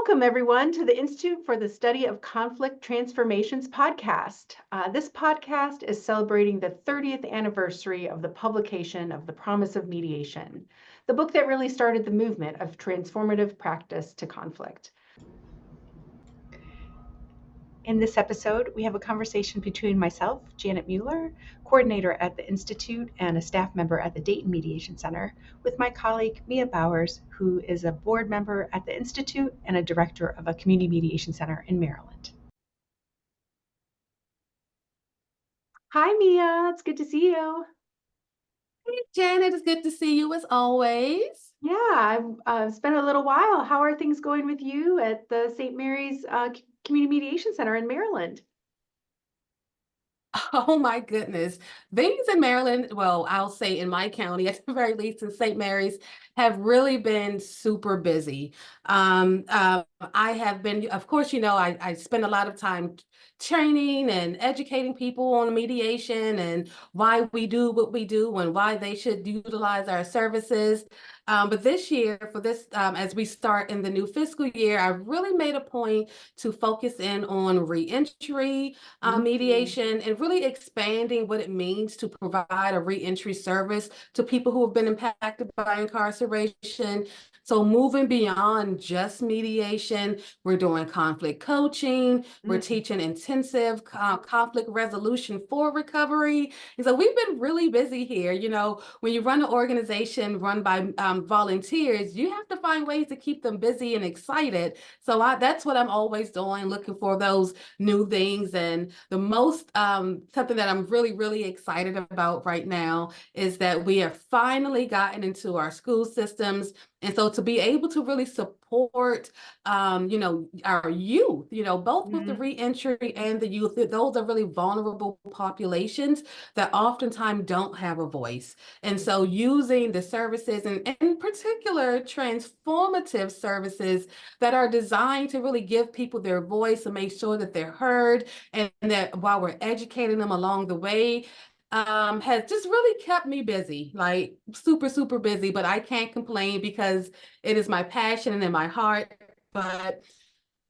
Welcome, everyone, to the Institute for the Study of Conflict Transformations podcast. This podcast is celebrating the 30th anniversary of the publication of The Promise of Mediation, the book that really started the movement of transformative practice to conflict. In this episode, we have a conversation between myself, Janet Mueller, coordinator at the Institute and a staff member at the Dayton Mediation Center, with my colleague, Mia Bowers, who is a board member at the Institute and a director of a community mediation center in Maryland. Hi, Mia. It's good to see you. Hey, Janet, it's good to see you as always. Yeah, it's been a little while. How are things going with you at the St. Mary's Community Mediation Center in Maryland? Oh my goodness. Things in Maryland, well, I'll say in my county, at the very least in St. Mary's, have really been super busy. I have been, of course, I spend a lot of time training and educating people on mediation and why we do what we do and why they should utilize our services. But this year, as we start in the new fiscal year, I really made a point to focus in on reentry mediation and really expanding what it means to provide a reentry service to people who have been impacted by incarceration. So moving beyond just mediation, we're doing conflict coaching, we're teaching intensive conflict resolution for recovery. And so we've been really busy here. You know, when you run an organization run by volunteers, you have to find ways to keep them busy and excited. So that's what I'm always doing, looking for those new things. And the most something that I'm really, really excited about right now is that we have finally gotten into our school systems. And so to be able to really support, our youth, both with the reentry and the youth, those are really vulnerable populations that oftentimes don't have a voice. And so using the services, and in particular, transformative services that are designed to really give people their voice and make sure that they're heard, and that while we're educating them along the way, has just really kept me busy, like super, super busy, but I can't complain because it is my passion and in my heart. But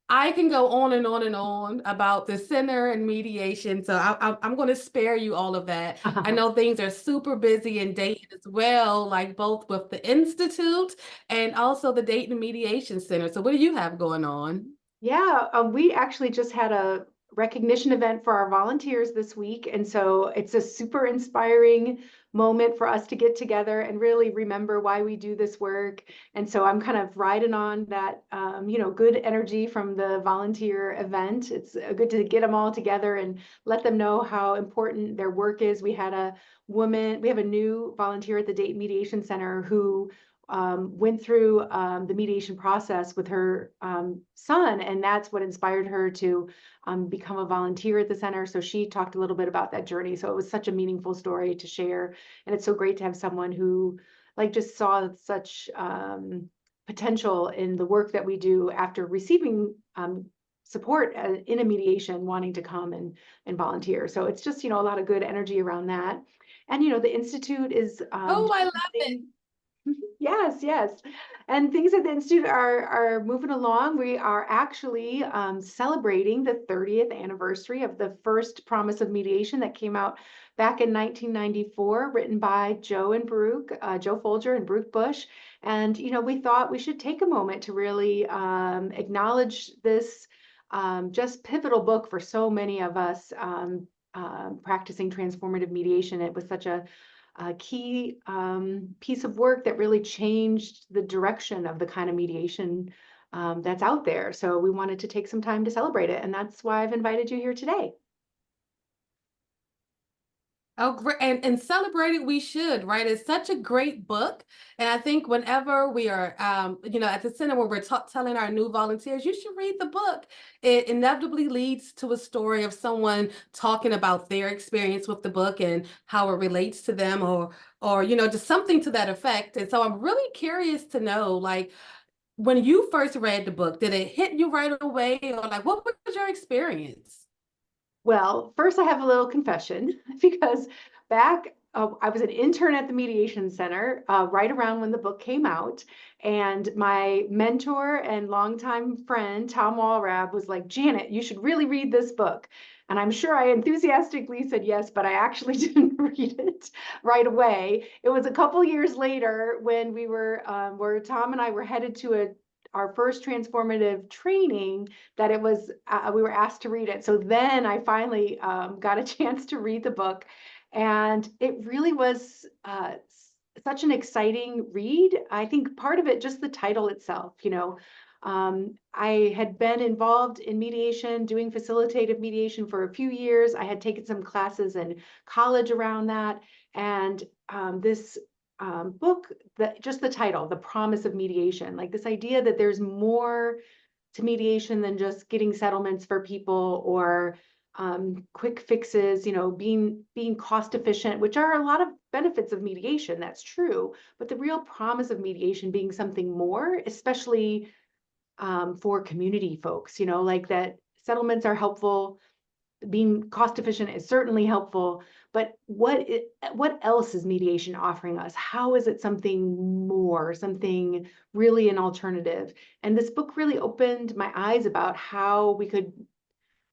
I can go on and on and on about the center and mediation. So I'm going to spare you all of that. I know things are super busy in Dayton as well, like both with the Institute and also the Dayton Mediation Center. So what do you have going on? Yeah, we actually just had a recognition event for our volunteers this week. And so it's a super inspiring moment for us to get together and really remember why we do this work. And so I'm kind of riding on that, good energy from the volunteer event. It's good to get them all together and let them know how important their work is. We have a new volunteer at the Dayton Mediation Center who went through the mediation process with her son, and that's what inspired her to become a volunteer at the center. So she talked a little bit about that journey. So it was such a meaningful story to share, and it's so great to have someone who just saw such potential in the work that we do after receiving support in a mediation, wanting to come and volunteer. So it's just, a lot of good energy around that. And, the Institute is Oh, I love it. Yes, yes. And things at the Institute are moving along. We are actually celebrating the 30th anniversary of the first Promise of Mediation that came out back in 1994, written by Joe and Baruch, Joe Folger and Baruch Bush. And, we thought we should take a moment to really acknowledge this just pivotal book for so many of us practicing transformative mediation. It was such a key piece of work that really changed the direction of the kind of mediation that's out there. So we wanted to take some time to celebrate it, and that's why I've invited you here today. Oh, great. And celebrate it we should, right? It's such a great book. And I think whenever we are, at the center where we're telling our new volunteers, you should read the book. It inevitably leads to a story of someone talking about their experience with the book and how it relates to them, or just something to that effect. And so I'm really curious to know, like, when you first read the book, did it hit you right away, or like, what was your experience? Well, first I have a little confession because back I was an intern at the Mediation Center right around when the book came out. And my mentor and longtime friend, Tom Walrab, was like, Janet, you should really read this book. And I'm sure I enthusiastically said yes, but I actually didn't read it right away. It was a couple years later when we were, where Tom and I were headed to our first transformative training, that it was, we were asked to read it. So then I finally got a chance to read the book. And it really was such an exciting read. I think part of it, just the title itself, I had been involved in mediation, doing facilitative mediation for a few years. I had taken some classes in college around that. And this book, just the title, The Promise of Mediation, like this idea that there's more to mediation than just getting settlements for people or quick fixes, being cost efficient, which are a lot of benefits of mediation. That's true. But the real promise of mediation being something more, especially for community folks, like that settlements are helpful. Being cost efficient is certainly helpful, but what else is mediation offering us? How is it something more, something really an alternative? And this book really opened my eyes about how we could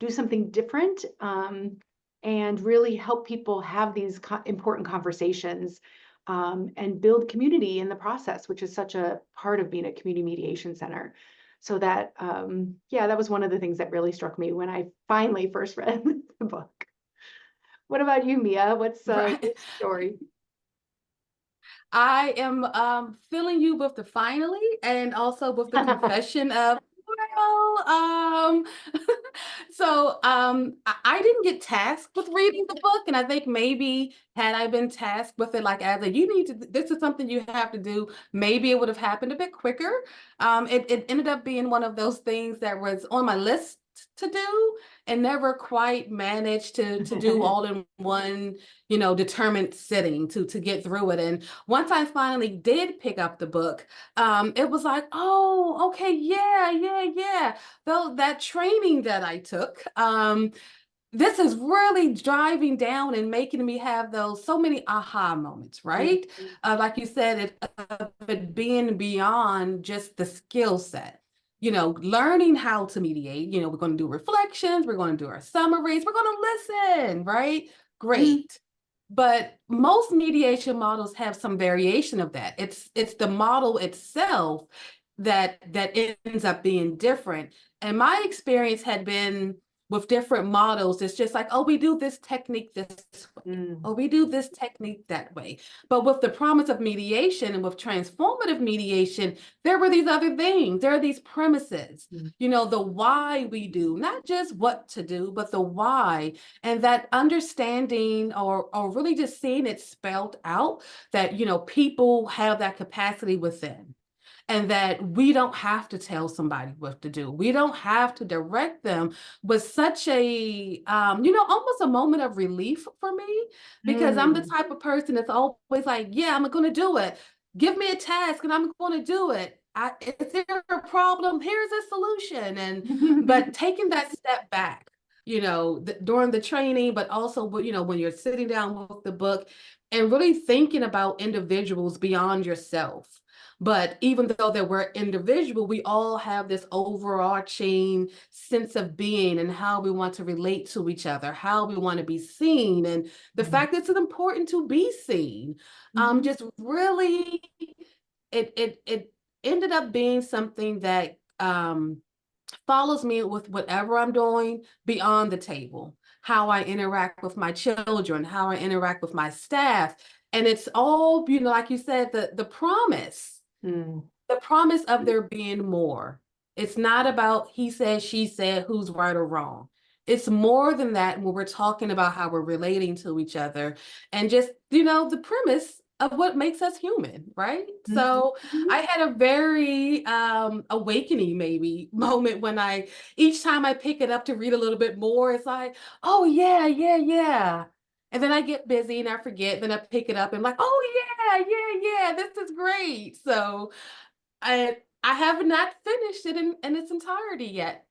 do something different and really help people have these important conversations and build community in the process, which is such a part of being a community mediation center. So that, yeah, that was one of the things that really struck me when I finally first read the book. What about you, Mia? What's your Right. story? I am filling you with the finally and also with the confession of, well, I didn't get tasked with reading the book, and I think maybe had I been tasked with it, like as a you need to, this is something you have to do, maybe it would have happened a bit quicker. It ended up being one of those things that was on my list to do and never quite managed to do all in one, determined sitting to get through it. And once I finally did pick up the book, it was like, oh, okay, yeah. Though that training that I took, this is really driving down and making me have those so many aha moments, right? Like you said, it being beyond just the skill set. Learning how to mediate, we're going to do reflections, we're going to do our summaries, we're going to listen, right? Great. But most mediation models have some variation of that. It's the model itself that ends up being different. And my experience had been with different models, it's just like, oh, we do this technique this way, or we do this technique that way. But with the promise of mediation and with transformative mediation, there were these other things. There are these premises, the why we do, not just what to do, but the why. And that understanding or really just seeing it spelled out that, people have that capacity within. And that we don't have to tell somebody what to do. We don't have to direct them was such a, almost a moment of relief for me, because I'm the type of person that's always like, yeah, I'm going to do it. Give me a task and I'm going to do it. Is there a problem? Here's a solution. But taking that step back, during the training, but also, when you're sitting down with the book and really thinking about individuals beyond yourself. But even though that we're individual, we all have this overarching sense of being and how we want to relate to each other, how we want to be seen, and the fact that it's important to be seen. Just really, it ended up being something that follows me with whatever I'm doing beyond the table, how I interact with my children, how I interact with my staff. And it's all, like you said, the promise. The promise of there being more. It's not about he said, she said, who's right or wrong. It's more than that when we're talking about how we're relating to each other and just, the premise of what makes us human, right? So I had a very awakening maybe moment when each time I pick it up to read a little bit more, it's like, oh yeah. And then I get busy and I forget, then I pick it up and like, oh yeah, this is great. So I have not finished it in its entirety yet,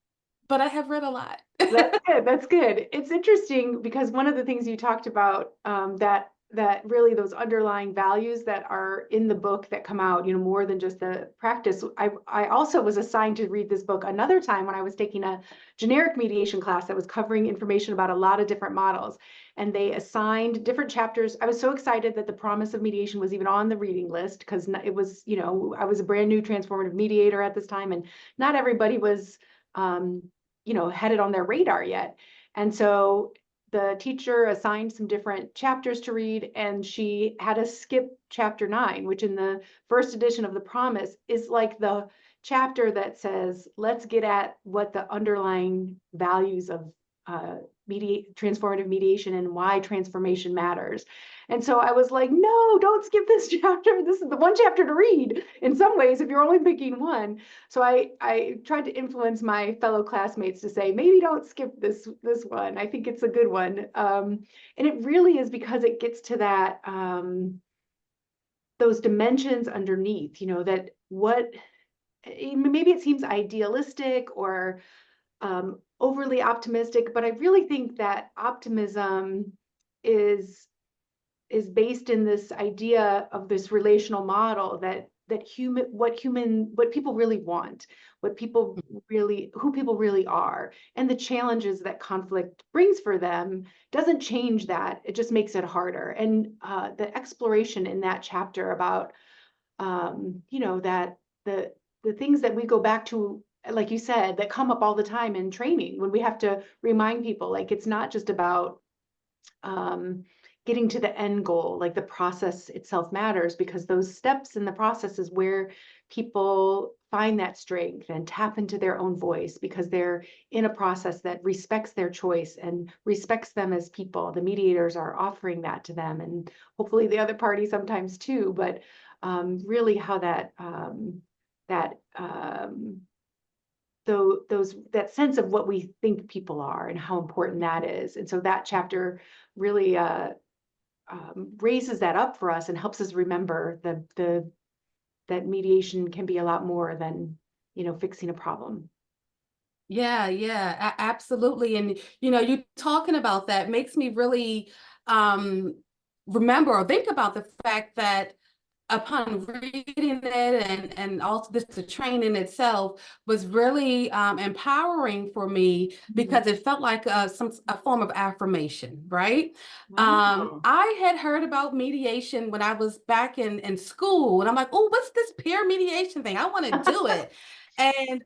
but I have read a lot. That's good. That's good. It's interesting because one of the things you talked about that that really those underlying values that are in the book that come out, more than just the practice. I also was assigned to read this book another time when I was taking a generic mediation class that was covering information about a lot of different models. And they assigned different chapters. I was so excited that the Promise of Mediation was even on the reading list, because it was, I was a brand new transformative mediator at this time, and not everybody was, had it on their radar yet. And so the teacher assigned some different chapters to read, and she had us skip chapter 9, which in the first edition of the Promise is like the chapter that says, let's get at what the underlying values of transformative mediation and why transformation matters. And so I was like, no, don't skip this chapter. This is the one chapter to read in some ways if you're only picking one. So I tried to influence my fellow classmates to say, maybe don't skip this one. I think it's a good one. And it really is because it gets to that, those dimensions underneath, that what, maybe it seems idealistic or overly optimistic, but I really think that optimism is based in this idea of this relational model that what people really want, who people really are, and the challenges that conflict brings for them doesn't change that. It just makes it harder. And the exploration in that chapter about that the things that we go back to, like you said, that come up all the time in training when we have to remind people, like, it's not just about getting to the end goal, like the process itself matters, because those steps in the process is where people find that strength and tap into their own voice, because they're in a process that respects their choice and respects them as people. The mediators are offering that to them, and hopefully the other party sometimes too, but really how that that sense of what we think people are and how important that is. And so that chapter really raises that up for us and helps us remember that mediation can be a lot more than, fixing a problem. Yeah, yeah, absolutely. And you talking about that makes me really remember or think about the fact that upon reading it and also this the training itself was really empowering for me, because it felt like a form of affirmation, right? Wow. I had heard about mediation when I was back in school, and I'm like, oh, what's this peer mediation thing? I want to do it. And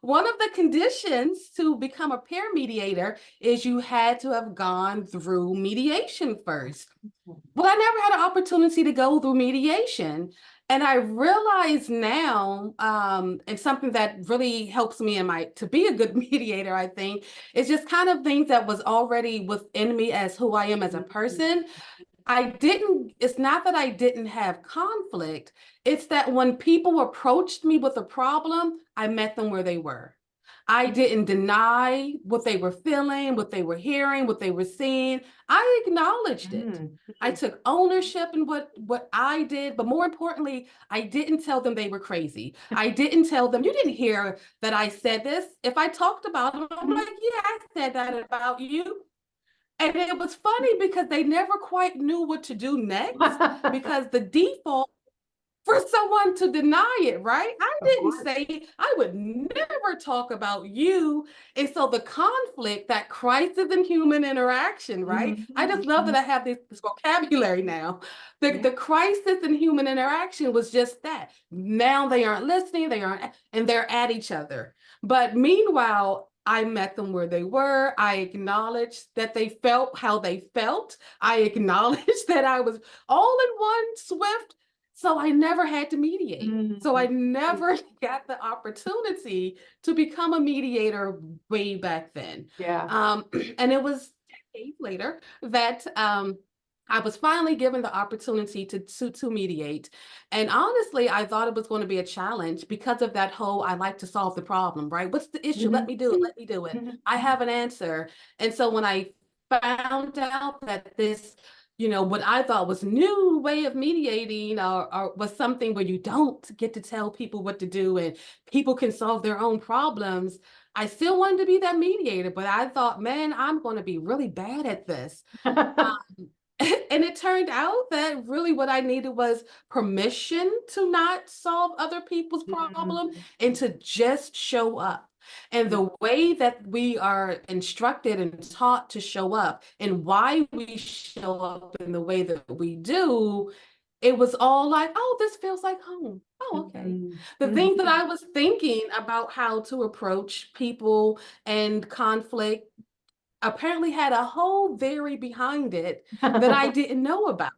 one of the conditions to become a peer mediator is you had to have gone through mediation first. Well, I never had an opportunity to go through mediation. And I realize now, and something that really helps me to be a good mediator, I think, is just kind of things that was already within me as who I am as a person. It's not that I didn't have conflict. It's that when people approached me with a problem, I met them where they were. I didn't deny what they were feeling, what they were hearing, what they were seeing. I acknowledged it. I took ownership in what I did, but more importantly, I didn't tell them they were crazy. I didn't tell them, you didn't hear that I said this. If I talked about them, I'm like, yeah, I said that about you. And it was funny because they never quite knew what to do next, because the default for someone to deny it, right? I didn't say I would never talk about you. And so the conflict, that crisis in human interaction, right? I just love that I have this vocabulary now. The crisis in human interaction was just that. Now they aren't listening, and they're at each other. But meanwhile, I met them where they were. I acknowledged that they felt how they felt. I acknowledged that I was all in one swift. So I never had to mediate. So I never got the opportunity to become a mediator way back then. Yeah. And it was decades later that I was finally given the opportunity to mediate. And honestly, I thought it was going to be a challenge because of that whole, I like to solve the problem, right? What's the issue? Let me do it. Let me do it. I have an answer. And so when I found out that this, what I thought was new way of mediating or was something where you don't get to tell people what to do and people can solve their own problems, I still wanted to be that mediator, but I thought, man, I'm going to be really bad at this. And it turned out that really what I needed was permission to not solve other people's problem Mm, and to just show up. And yeah. the way that we are instructed and taught to show up and why we show up in the way that we do, it was all like, oh, this feels like home. Oh, okay. Mhm, The things that mhm. I was thinking about how to approach people and conflict apparently had a whole theory behind it that I didn't know about.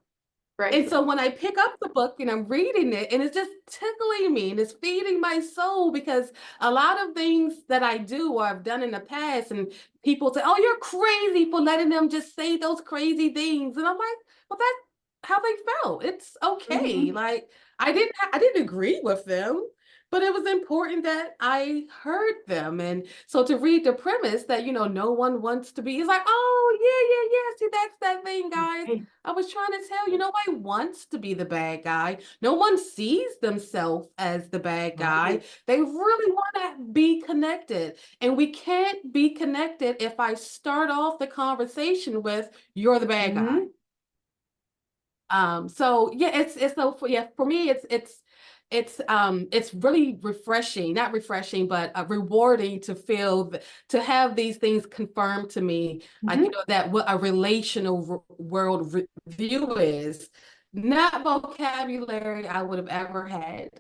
Right. And so when I pick up the book and I'm reading it, and it's just tickling me and it's feeding my soul, because a lot of things that I do or I've done in the past, and people say, oh, you're crazy for letting them just say those crazy things. And I'm like, well, that's how they felt. It's okay. Mhm. Like I didn't agree with them, but it was important that I heard them. And so to read the premise that, no one wants to be, it's like, oh, yeah, yeah, yeah. See, that's that thing, guys. Right. I was trying to tell you, nobody wants to be the bad guy. No one sees themselves as the bad guy. Right. They really want to be connected. And we can't be connected if I start off the conversation with, you're the bad guy. Mhm. So yeah, it's so for me, it's really refreshing, not refreshing, but rewarding to feel to have these things confirmed to me, like, Mhm. that what a relational world view is, not vocabulary I would have ever had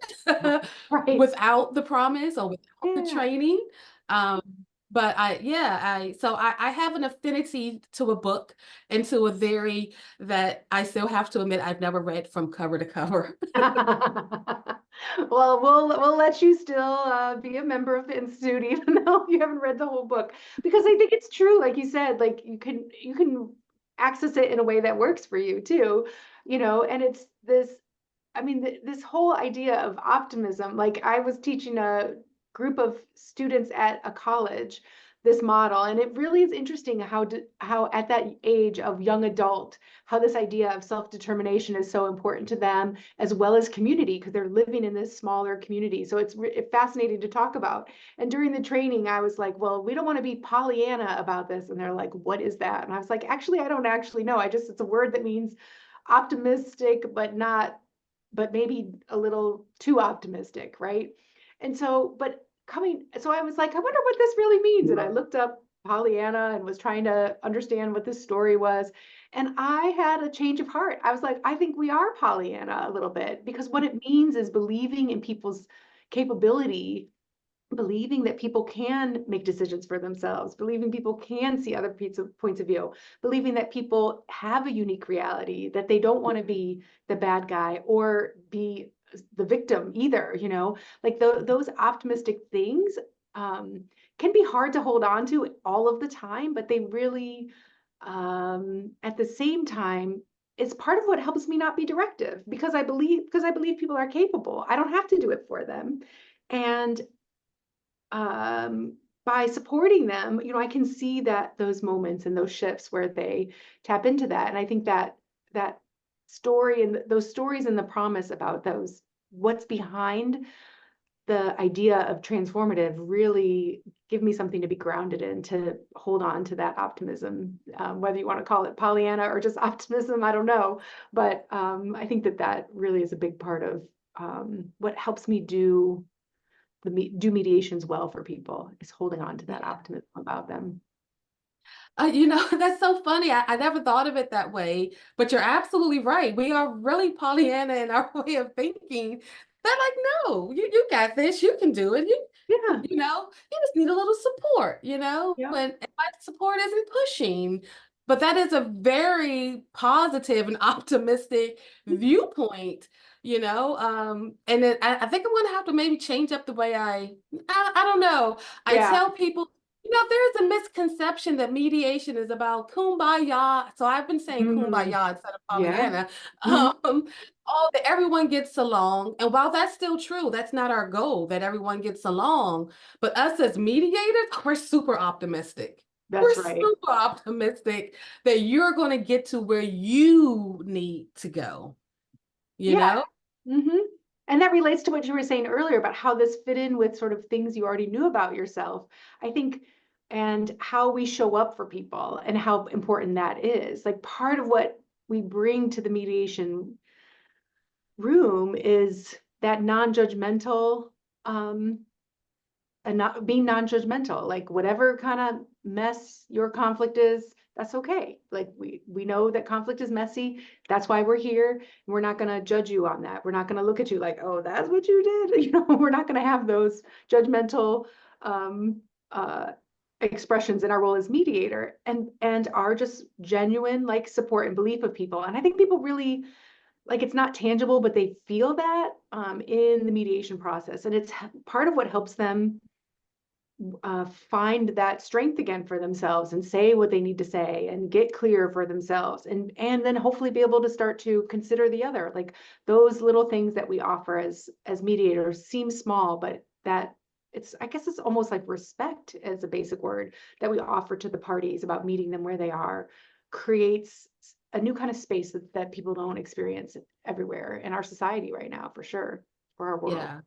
Right. without the promise or without the Yeah. training. Um, but I have an affinity to a book and to a theory that I still have to admit I've never read from cover to cover. Well, we'll let you still be a member of the institute, even though you haven't read the whole book, because I think it's true, like you said, like you can access it in a way that works for you too, and it's this. I mean, this whole idea of optimism. Like I was teaching a group of students at a college this model, and it really is interesting how at that age of young adult, how this idea of self-determination is so important to them, as well as community, because they're living in this smaller community. So it's fascinating to talk about. And during the training, I was like, well, we don't want to be Pollyanna about this. And they're like, what is that? And I was like, actually, I don't actually know. It's a word that means optimistic, but maybe a little too optimistic, right? And so, so I was like, I wonder what this really means. And I looked up Pollyanna and was trying to understand what this story was. And I had a change of heart. I was like, I think we are Pollyanna a little bit, because what it means is believing in people's capability, believing that people can make decisions for themselves, believing people can see other points of view, believing that people have a unique reality, that they don't want to be the bad guy or be the victim either, like those optimistic things can be hard to hold on to all of the time, but they really, at the same time, it's part of what helps me not be directive, because I believe people are capable. I don't have to do it for them. And by supporting them, I can see that those moments and those shifts where they tap into that. And I think that story and those stories and the promise about those, what's behind the idea of transformative, really give me something to be grounded in, to hold on to that optimism, whether you want to call it Pollyanna or just optimism, I don't know. But I think that really is a big part of what helps me do mediations well for people, is holding on to that Yeah. optimism about them. That's so funny. I never thought of it that way, but you're absolutely right. We are really Pollyanna in our way of thinking. They're like, no, you got this. You can do it. Yeah. You just need a little support, Yeah. when my support isn't pushing. But that is a very positive and optimistic viewpoint, and I think I'm going to have to maybe change up the way I don't know. I Yeah. tell people, there's a misconception that mediation is about kumbaya. So I've been saying Mm, kumbaya instead of yeah. Pollyanna. Mhm. Um, oh, that everyone gets along. And while that's still true, that's not our goal, that everyone gets along. But us as mediators, we're super optimistic. We're That's right. super optimistic that you're going to get to where you need to go, you Yeah. know? Hmm. And that relates to what you were saying earlier about how this fit in with sort of things you already knew about yourself, I think, and how we show up for people and how important that is. Like part of what we bring to the mediation room is that non-judgmental, and not being non-judgmental, like whatever kind of mess your conflict is, that's okay. Like we know that conflict is messy. That's why we're here. And we're not going to judge you on that. We're not going to look at you like, oh, that's what you did. You know, we're not going to have those judgmental um, uh, expressions in our role as mediator, and are just genuine like support and belief of people. And I think people really like, it's not tangible, but they feel that in the mediation process, and it's part of what helps them find that strength again for themselves and say what they need to say and get clear for themselves, and then hopefully be able to start to consider the other. Like those little things that we offer as mediators seem small, but that it's, I guess it's almost like respect as a basic word that we offer to the parties about meeting them where they are, creates a new kind of space that people don't experience everywhere in our society right now, for sure, for our world. Yeah.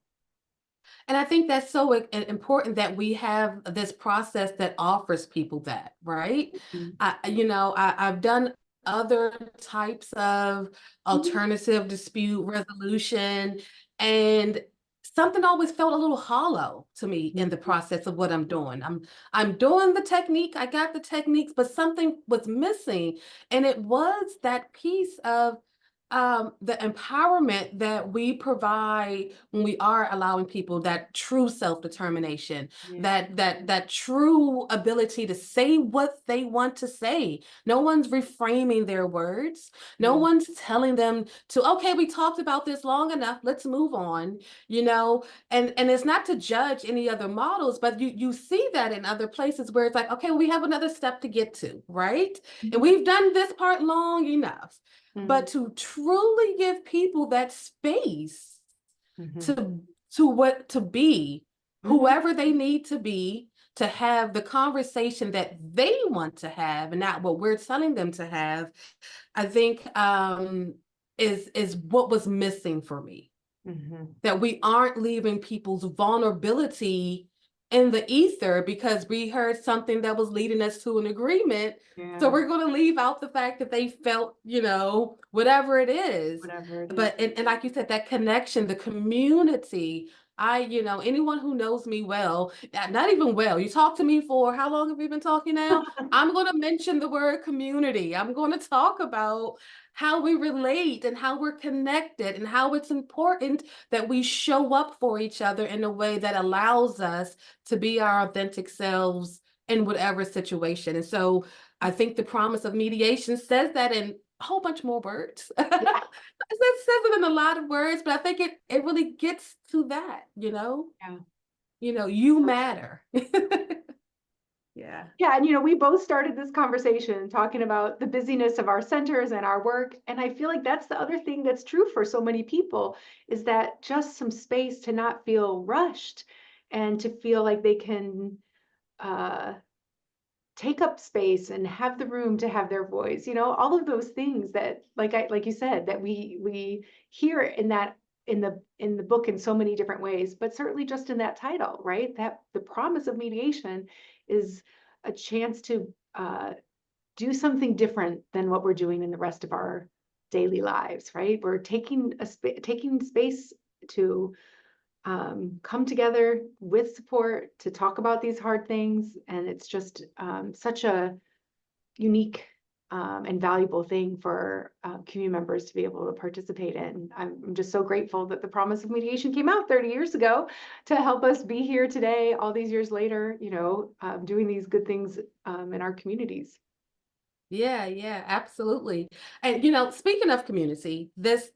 And I think that's so important that we have this process that offers people that, right? Mhm. I've done other types of Mhm. alternative dispute resolution, and something always felt a little hollow to me in the process of what I'm doing. I'm doing the technique, I got the techniques, but something was missing. And it was that piece of the empowerment that we provide when we are allowing people that true self-determination, Yeah. that true ability to say what they want to say. No one's reframing their words. No Yeah. one's telling them to, okay, we talked about this long enough, let's move on, and it's not to judge any other models, but you see that in other places where it's like, okay, we have another step to get to, right? And we've done this part long enough. Mhm. But to truly give people that space Mhm. to to be Mhm. whoever they need to be, to have the conversation that they want to have and not what we're telling them to have, I think is what was missing for me. Mhm. That we aren't leaving people's vulnerability in the ether because we heard something that was leading us to an agreement. So Yeah. we're going to leave out the fact that they felt, whatever it is. Whatever it is. But, and like you said, that connection, the community, anyone who knows me well, not even well, you talk to me for how long have we been talking now? I'm going to mention the word community. I'm going to talk about how we relate and how we're connected and how it's important that we show up for each other in a way that allows us to be our authentic selves in whatever situation. And so I think the promise of mediation says that in a whole bunch more words. Yeah. It says it in a lot of words, but I think it really gets to that, Yeah. you matter. Yeah. Yeah, and we both started this conversation talking about the busyness of our centers and our work. And I feel like that's the other thing that's true for so many people, is that just some space to not feel rushed and to feel like they can uh, take up space and have the room to have their voice, all of those things that, like you said, that we hear in the book in so many different ways, but certainly just in that title, right? That the promise of mediation is a chance to do something different than what we're doing in the rest of our daily lives, right? We're taking space to come together with support to talk about these hard things. And it's just such a unique and valuable thing for community members to be able to participate in. I'm just so grateful that the Promise of Mediation came out 30 years ago to help us be here today, all these years later, doing these good things in our communities. Yeah, absolutely. And speaking of community, this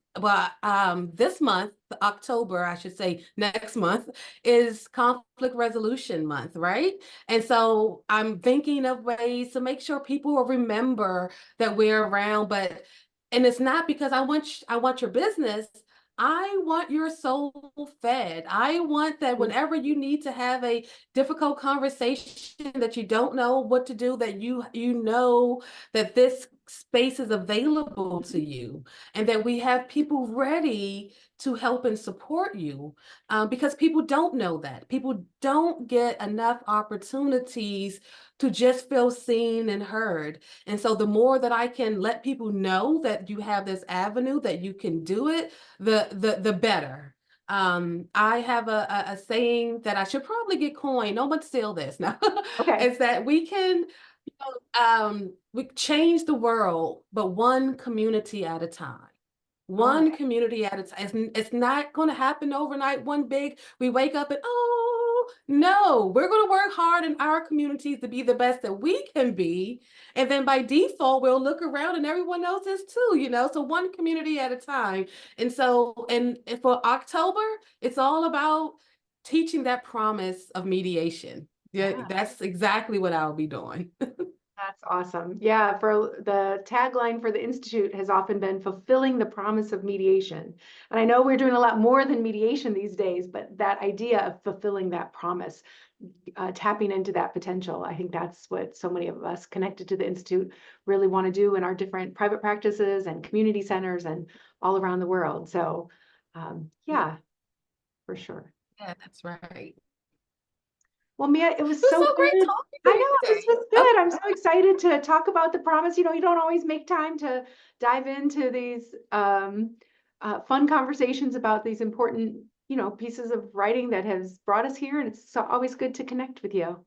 month, October, I should say, next month is conflict resolution month, right? And so I'm thinking of ways to make sure people will remember that we're around, and it's not because I want your business. I want your soul fed. I want that whenever you need to have a difficult conversation that you don't know what to do, that you know that this space is available to you, and that we have people ready to help and support you, because people don't know that. People don't get enough opportunities to just feel seen and heard. And so the more that I can let people know that you have this avenue, that you can do it, the better. I have a saying that I should probably get coined. No one steal this now. Okay. Is that we can, we change the world, but one community at a time. All One right. community at a time. It's not going to happen overnight. One big, we wake up and, oh, no, we're going to work hard in our communities to be the best that we can be. And then by default, we'll look around and everyone else is too, so one community at a time. And so, and for October, it's all about teaching that promise of mediation. Yeah, Yeah. that's exactly what I'll be doing. That's awesome. Yeah, for the tagline for the Institute has often been fulfilling the promise of mediation. And I know we're doing a lot more than mediation these days, but that idea of fulfilling that promise, tapping into that potential, I think that's what so many of us connected to the Institute really want to do in our different private practices and community centers and all around the world. So, yeah, for sure. Yeah, that's right. Well, Mia, it It was was so so great good. talking to I you know this today. was good. I'm so excited to talk about the promise. You don't always make time to dive into these fun conversations about these important, pieces of writing that has brought us here. And it's always good to connect with you.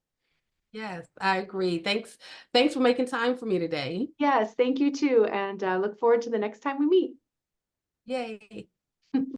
Yes, I agree. Thanks for making time for me today. Yes, thank you too. And look forward to the next time we meet. Yay.